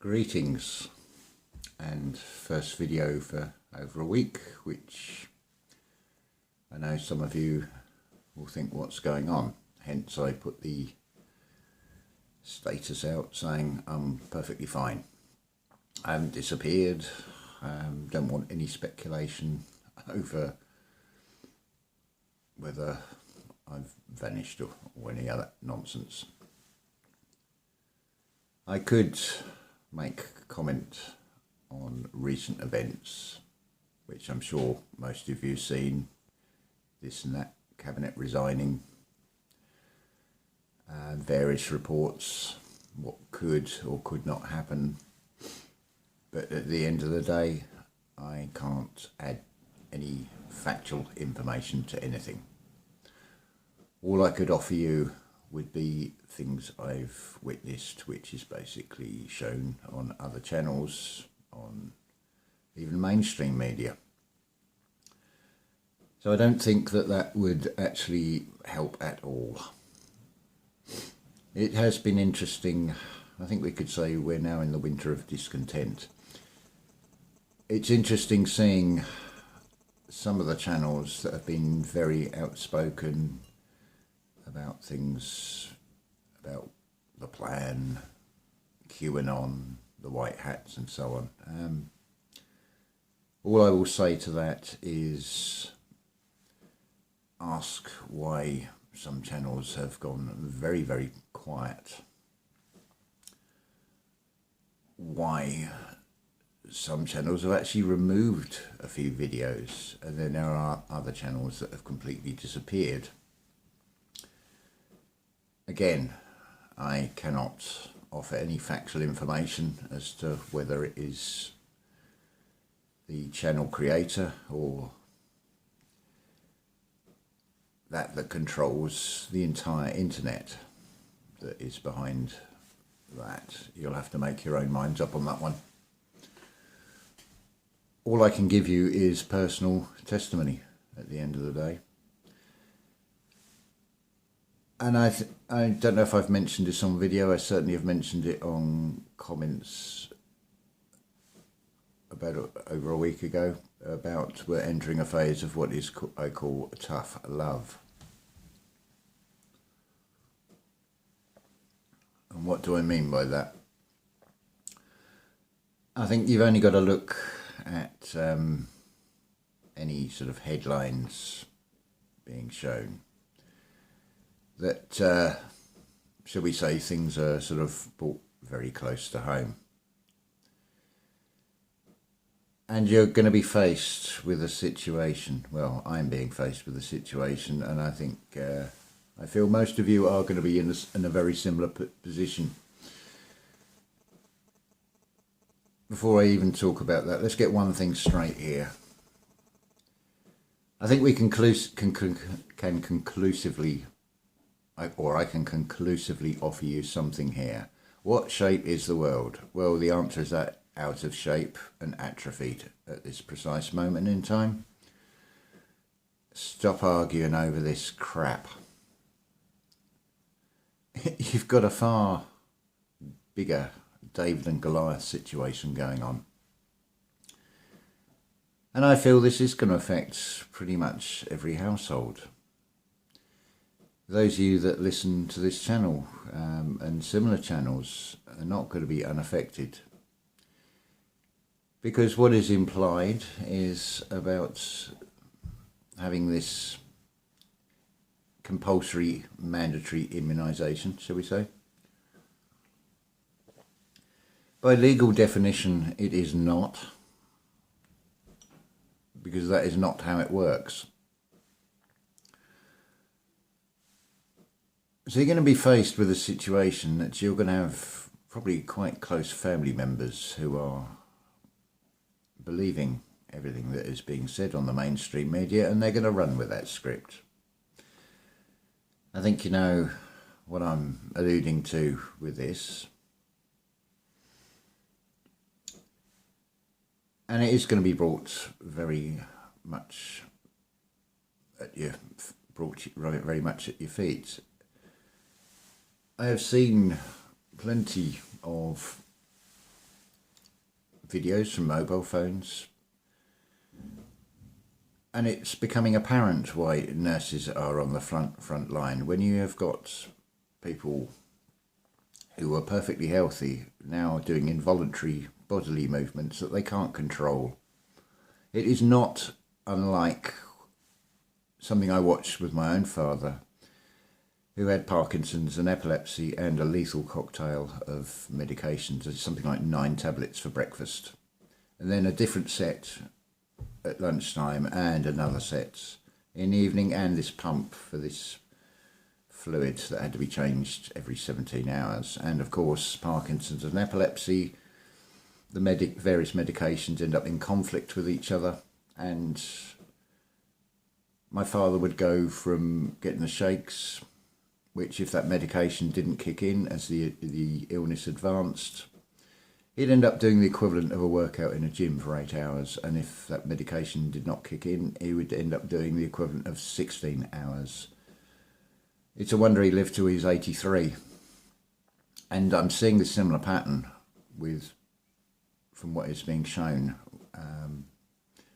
Greetings, and first video for over a week, which I know some of you will think what's going on, hence I put the status out saying I'm perfectly fine. I haven't disappeared, don't want any speculation over whether I've vanished or any other nonsense. I could make a comment on recent events, which I'm sure most of you have seen, this and that, cabinet resigning, various reports, what could or could not happen, but at the end of the day I can't add any factual information to anything. All I could offer you would be things I've witnessed, which is basically shown on other channels, on even mainstream media. So I don't think that that would actually help at all. It has been interesting. I think we could say we're now in the winter of discontent. It's interesting seeing some of the channels that have been very outspoken about things, about the plan, QAnon, the white hats and so on. All I will say to that is ask why some channels have gone very, very quiet. Why some channels have actually removed a few videos, and then there are other channels that have completely disappeared. Again, I cannot offer any factual information as to whether it is the channel creator or that controls the entire internet that is behind that. You'll have to make your own minds up on that one. All I can give you is personal testimony at the end of the day. And I don't know if I've mentioned this on video. I certainly have mentioned it on comments about over a week ago about we're entering a phase of what is I call tough love. And what do I mean by that? I think you've only got to look at any sort of headlines being shown that, shall we say, things are sort of brought very close to home. And you're going to be faced with a situation, well, I'm being faced with a situation, and I think, I feel most of you are going to be in a very similar position. Before I even talk about that, let's get one thing straight here. I think we can conclusively, or I can conclusively offer you something here. What shape is the world? Well, the answer is that out of shape and atrophied at this precise moment in time. Stop arguing over this crap. You've got a far bigger David and Goliath situation going on. And I feel this is going to affect pretty much every household. Those of you that listen to this channel and similar channels are not going to be unaffected, because what is implied is about having this compulsory mandatory immunisation, shall we say. By legal definition it is not, because that is not how it works. So you're going to be faced with a situation that you're going to have probably quite close family members who are believing everything that is being said on the mainstream media, and they're going to run with that script. I think you know what I'm alluding to with this. And it is going to be brought very much at your feet. I have seen plenty of videos from mobile phones. And it's becoming apparent why nurses are on the front line. When you have got people who are perfectly healthy now doing involuntary bodily movements that they can't control. It is not unlike something I watched with my own father, who had Parkinson's and epilepsy and a lethal cocktail of medications, something like 9 tablets for breakfast, and then a different set at lunchtime and another set in the evening, and this pump for this fluid that had to be changed every 17 hours. And of course, Parkinson's and epilepsy, the various medications end up in conflict with each other, and my father would go from getting the shakes, which if that medication didn't kick in as the illness advanced, he'd end up doing the equivalent of a workout in a gym for 8 hours, and if that medication did not kick in, he would end up doing the equivalent of 16 hours. It's a wonder he lived till he was 83. And I'm seeing this similar pattern from what is being shown,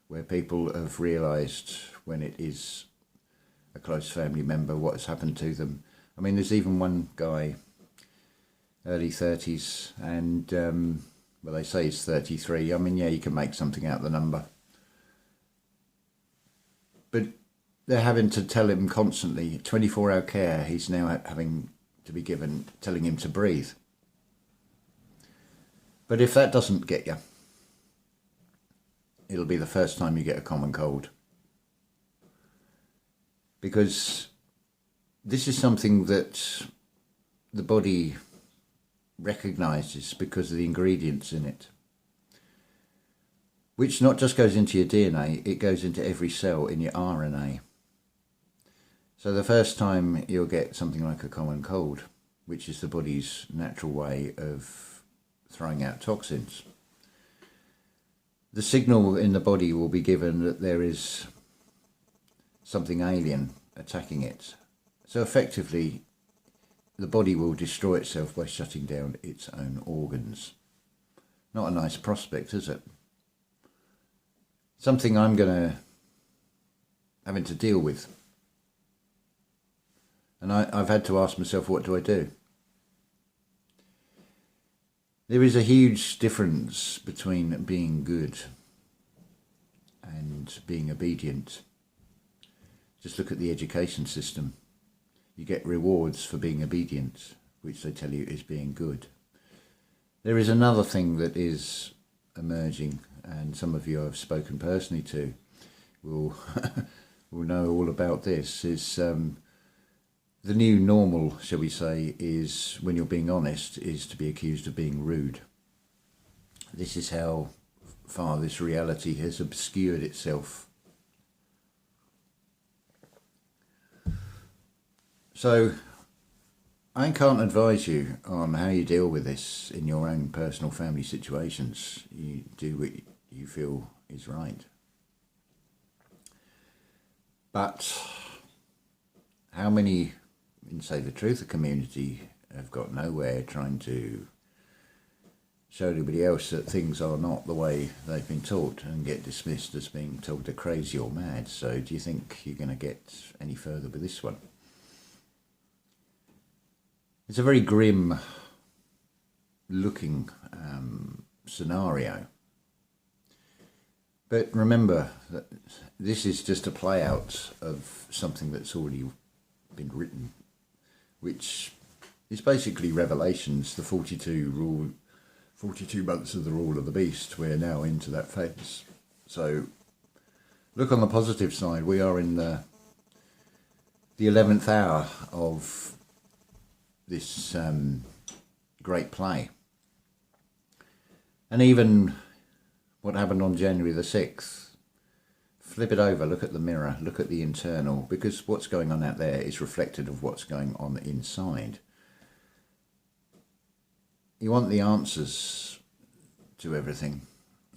where people have realised when it is a close family member what has happened to them. I mean, there's even one guy, early 30s, and well, they say he's 33. I mean, yeah, you can make something out of the number. But they're having to tell him constantly, 24-hour care, he's now having to be given, telling him to breathe. But if that doesn't get you, it'll be the first time you get a common cold. Because this is something that the body recognises because of the ingredients in it, which not just goes into your DNA, it goes into every cell in your RNA. So the first time you'll get something like a common cold, which is the body's natural way of throwing out toxins, the signal in the body will be given that there is something alien attacking it. So effectively, the body will destroy itself by shutting down its own organs. Not a nice prospect, is it? Something I'm having to deal with. And I've had to ask myself, what do I do? There is a huge difference between being good and being obedient. Just look at the education system. You get rewards for being obedient, which they tell you is being good. There is another thing that is emerging, and some of you I've spoken personally to will know all about this, is the new normal, shall we say, is, when you're being honest, is to be accused of being rude. This is how far this reality has obscured itself. So, I can't advise you on how you deal with this in your own personal family situations. You do what you feel is right. But how many, in say the truth, the community have got nowhere trying to show everybody else that things are not the way they've been taught and get dismissed as being told they're crazy or mad. So do you think you're going to get any further with this one? It's a very grim looking scenario. But remember that this is just a play out of something that's already been written, which is basically Revelations, the 42 months of the rule of the beast. We're now into that phase. So look on the positive side. We are in the 11th hour of this great play. And even what happened on January the 6th, flip it over, look at the mirror, look at the internal, because what's going on out there is reflected of what's going on inside. You want the answers to everything.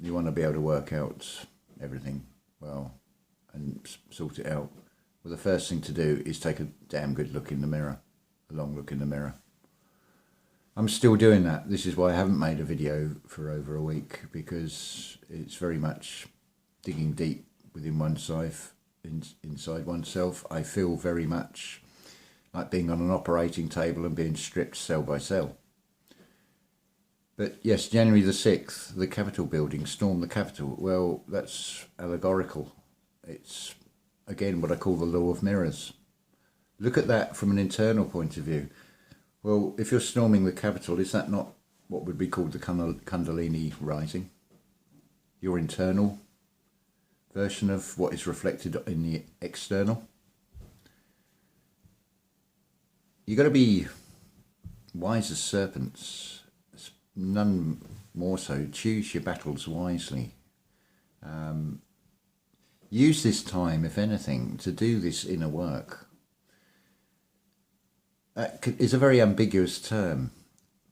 You want to be able to work out everything well and sort it out. Well, the first thing to do is take a damn good look in the mirror, a long look in the mirror. I'm still doing that. This is why I haven't made a video for over a week, because it's very much digging deep within oneself, inside oneself. I feel very much like being on an operating table and being stripped cell by cell. But yes, January the 6th, the Capitol building, stormed the Capitol. Well, that's allegorical. It's, again, what I call the law of mirrors. Look at that from an internal point of view. Well, if you're storming the Capitol, is that not what would be called the Kundalini rising? Your internal version of what is reflected in the external? You've got to be wise as serpents, none more so. Choose your battles wisely. Use this time, if anything, to do this inner work. That is a very ambiguous term,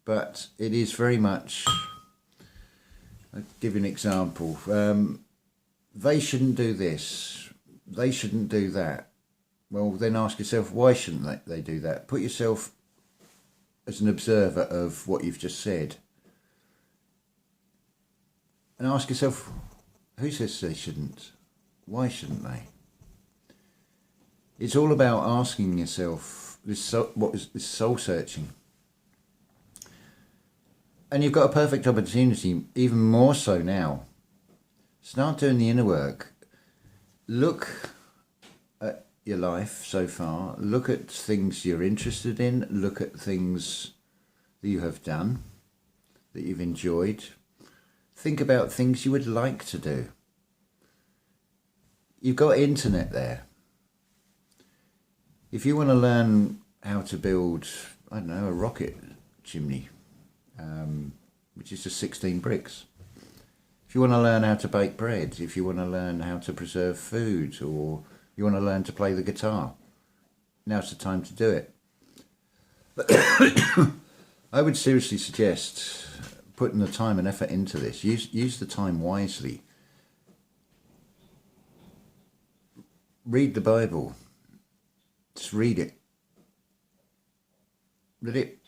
but it is very much, I'll give you an example. They shouldn't do this, they shouldn't do that. Well, then ask yourself, why shouldn't they do that? Put yourself as an observer of what you've just said. And ask yourself, who says they shouldn't? Why shouldn't they? It's all about asking yourself this soul searching. And you've got a perfect opportunity, even more so now. Start doing the inner work. Look at your life so far. Look at things you're interested in. Look at things that you have done, that you've enjoyed. Think about things you would like to do. You've got internet there. If you want to learn how to build, I don't know, a rocket chimney, which is just 16 bricks. If you want to learn how to bake bread, if you want to learn how to preserve food, or you want to learn to play the guitar, now's the time to do it. But I would seriously suggest putting the time and effort into this. Use the time wisely. Read the Bible. Just read it. Let it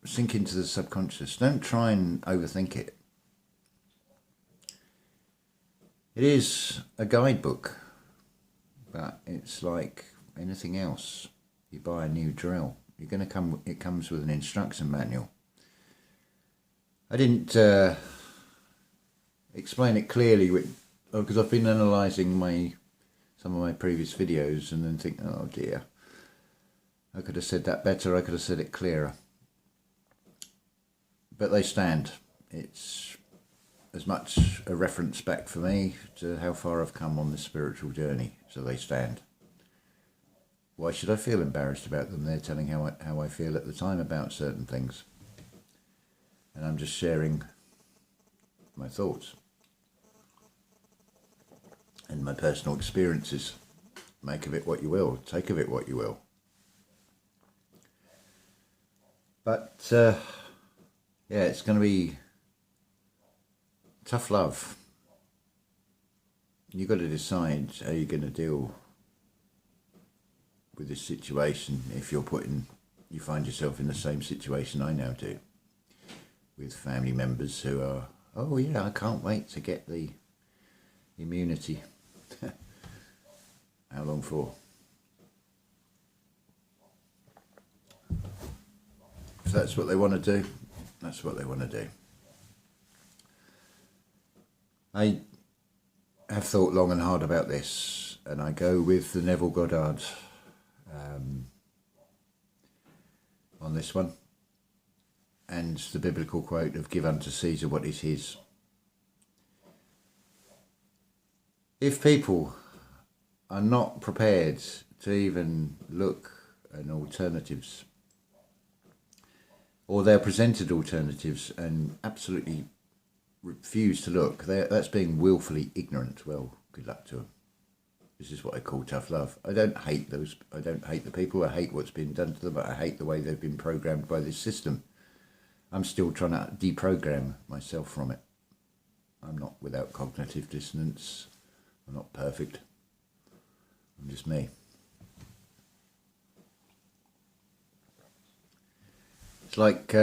sink into the subconscious. Don't try and overthink it. It is a guidebook, but it's like anything else. You buy a new drill, it comes with an instruction manual. I didn't explain it clearly because I've been analysing some of my previous videos and then think, oh dear, I could have said that better, I could have said it clearer. But they stand. It's as much a reference back for me to how far I've come on this spiritual journey, so they stand. Why should I feel embarrassed about them? They're telling how I feel at the time about certain things. And I'm just sharing my thoughts and my personal experiences. Make of it what you will, take of it what you will. But yeah, it's going to be tough love. You've got to decide how you're going to deal with this situation if you find yourself in the same situation I now do, with family members who are, oh yeah, I can't wait to get the immunity. How long for? If that's what they want to do, that's what they want to do. I have thought long and hard about this, and I go with the Neville Goddard on this one, and the biblical quote of "Give unto Caesar what is his." If people are not prepared to even look at alternatives, or they're presented alternatives and absolutely refuse to look, that's being willfully ignorant. Well, good luck to them. This is what I call tough love. I don't hate the people. I hate what's been done to them, but I hate the way they've been programmed by this system. I'm still trying to deprogram myself from it. I'm not without cognitive dissonance. I'm not perfect. I'm just me. It's like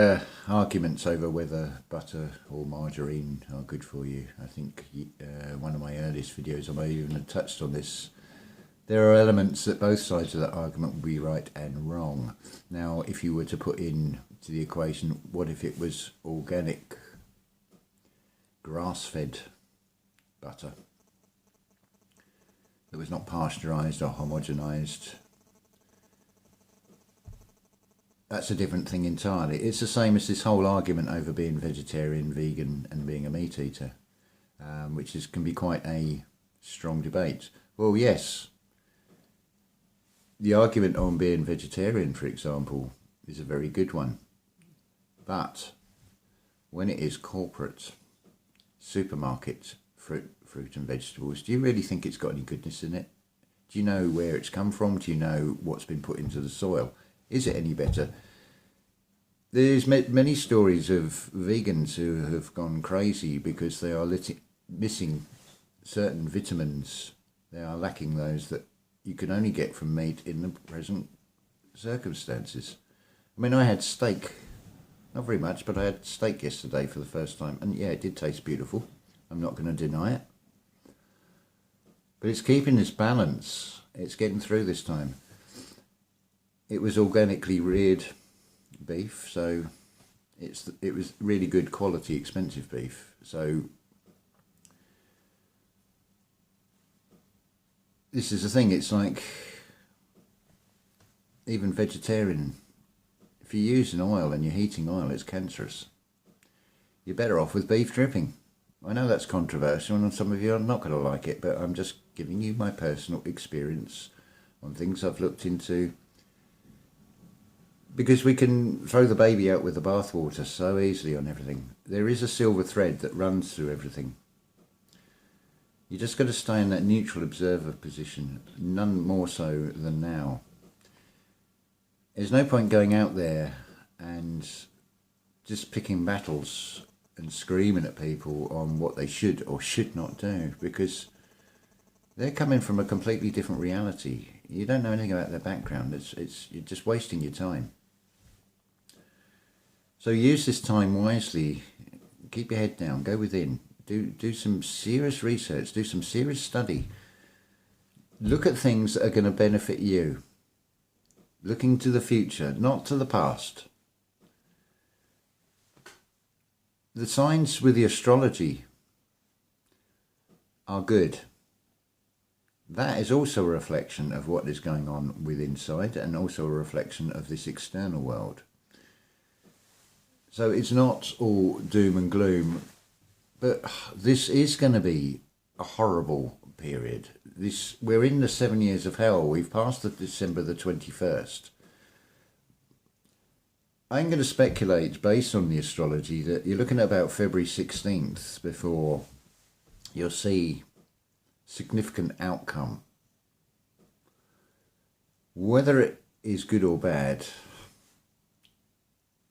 arguments over whether butter or margarine are good for you. I think one of my earliest videos I may even have touched on this. There are elements that both sides of that argument will be right and wrong. Now, if you were to put in to the equation, what if it was organic, grass-fed butter that was not pasteurised or homogenised? That's a different thing entirely. It's the same as this whole argument over being vegetarian, vegan and being a meat eater, which can be quite a strong debate. Well, yes, the argument on being vegetarian, for example, is a very good one. But when it is corporate, supermarket, fruit and vegetables, do you really think it's got any goodness in it? Do you know where it's come from? Do you know what's been put into the soil? Is it any better? There's many stories of vegans who have gone crazy because they are missing certain vitamins. They are lacking those that you can only get from meat in the present circumstances. I mean, I had steak, not very much, but I had steak yesterday for the first time. And yeah, it did taste beautiful. I'm not going to deny it. But it's keeping this balance. It's getting through this time. It was organically reared beef, so it was really good quality, expensive beef. So this is the thing, it's like even vegetarian, if you're using oil and you're heating oil, it's cancerous. You're better off with beef dripping. I know that's controversial and some of you are not going to like it, but I'm just giving you my personal experience on things I've looked into, because we can throw the baby out with the bathwater so easily on everything. There is a silver thread that runs through everything. You just got to stay in that neutral observer position, none more so than now. There's no point going out there and just picking battles and screaming at people on what they should or should not do, because they're coming from a completely different reality. You don't know anything about their background. You're just wasting your time. So use this time wisely. Keep your head down. Go within. Do some serious research. Do some serious study. Look at things that are going to benefit you. Looking to the future, not to the past. The signs with the astrology are good. That is also a reflection of what is going on with inside, and also a reflection of this external world. So it's not all doom and gloom, but this is going to be a horrible period. We're in the 7 years of hell. We've passed the December the 21st. I'm going to speculate, based on the astrology, that you're looking at about February 16th before you'll see significant outcome. Whether it is good or bad,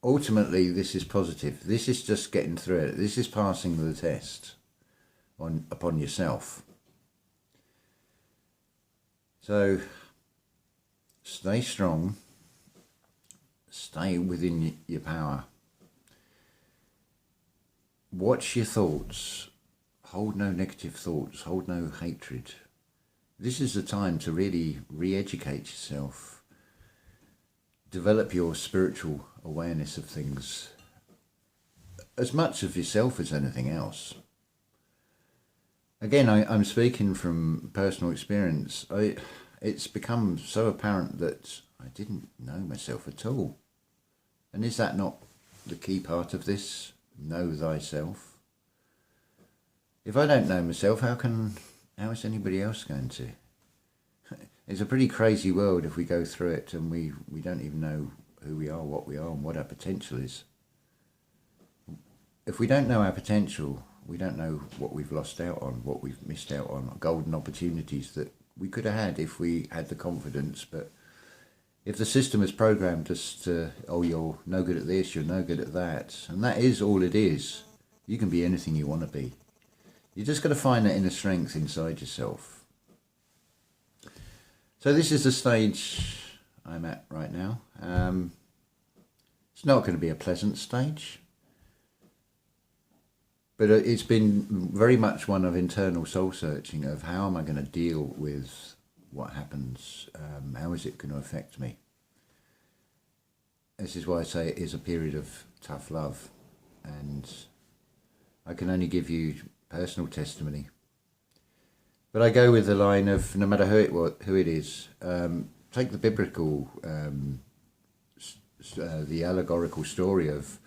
ultimately this is positive. This is just getting through it. This is passing the test upon yourself. So stay strong, stay within your power, watch your thoughts, hold no negative thoughts, hold no hatred. This is the time to really re-educate yourself, develop your spiritual awareness of things, as much of yourself as anything else. Again, I'm speaking from personal experience. It's become so apparent that I didn't know myself at all. And is that not the key part of this? Know thyself. If I don't know myself, how is anybody else going to? It's a pretty crazy world if we go through it and we don't even know who we are, and what our potential is. If we don't know our potential, we don't know what we've lost out on, what we've missed out on, golden opportunities that we could have had if we had the confidence. But if the system has programmed us to, oh, you're no good at this, you're no good at that, and that is all it is. You can be anything you want to be. You just got to find that inner strength inside yourself. So this is the stage I'm at right now. It's not going to be a pleasant stage, but it's been very much one of internal soul searching of how am I going to deal with what happens, how is it going to affect me. This is why I say it is a period of tough love, and I can only give you personal testimony. But I go with the line of no matter who it is, take the biblical, the allegorical story of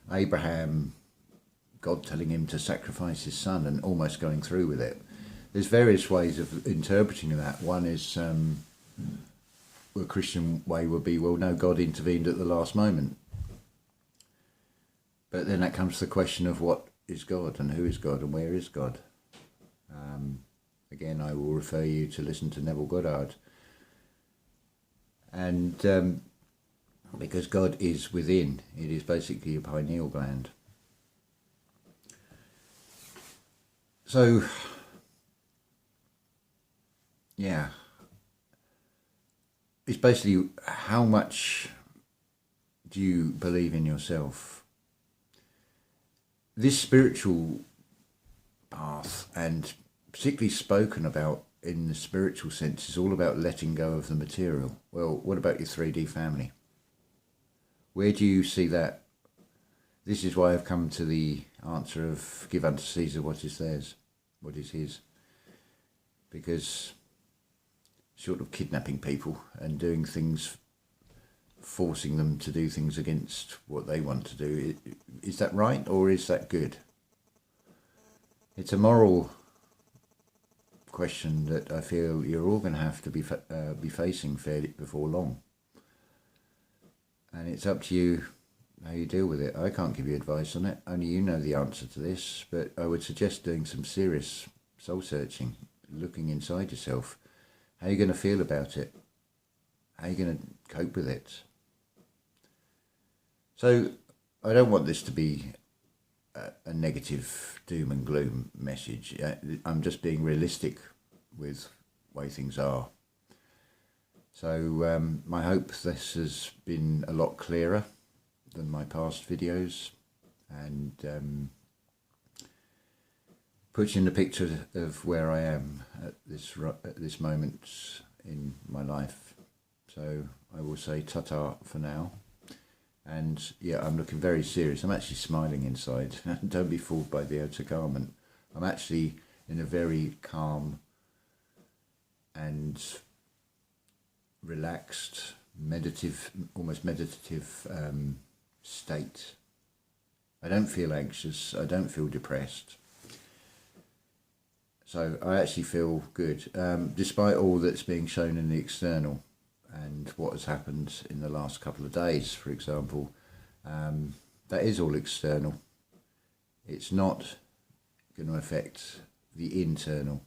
Abraham, God telling him to sacrifice his son and almost going through with it. There's various ways of interpreting that. One is the Christian way would be, well, no, God intervened at the last moment. But then that comes to the question of what is God and who is God and where is God? Again, I will refer you to listen to Neville Goddard. And because God is within, it is basically a pineal gland. So, yeah, it's basically how much do you believe in yourself? This spiritual path, and particularly spoken about in the spiritual sense, is all about letting go of the material. Well, what about your 3D family? Where do you see that? This is why I've come to the answer of give unto Caesar what is theirs, what is his. Because short of kidnapping people and doing things, forcing them to do things against what they want to do, is that right or is that good? It's a moral question that I feel you're all going to have to be facing fairly before long. And it's up to you how you deal with it. I can't give you advice on it. Only you know the answer to this. But I would suggest doing some serious soul searching, looking inside yourself. How are you going to feel about it? How are you going to cope with it? So I don't want this to be a negative doom and gloom message. I'm just being realistic with the way things are. So my hope this has been a lot clearer than my past videos, and puts in the picture of where I am at this moment in my life. So I will say ta-ta for now. And yeah, I'm looking very serious. I'm actually smiling inside. Don't be fooled by the outer garment. I'm actually in a very calm and relaxed, meditative, almost meditative state. I don't feel anxious. I don't feel depressed. So I actually feel good, despite all that's being shown in the external. And what has happened in the last couple of days, for example, that is all external. It's not going to affect the internal.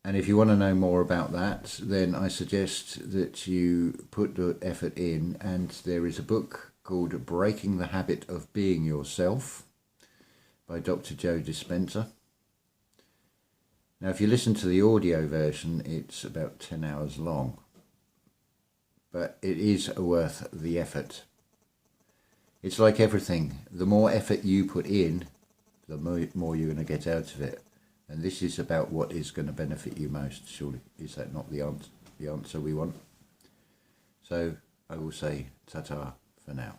And if you want to know more about that, then I suggest that you put the effort in, and there is a book called Breaking the Habit of Being Yourself by Dr. Joe Dispenza. Now, if you listen to the audio version, it's about 10 hours long, but it is worth the effort. It's like everything. The more effort you put in, the more you're going to get out of it. And this is about what is going to benefit you most, surely. Is that not the answer we want? So I will say ta-ta for now.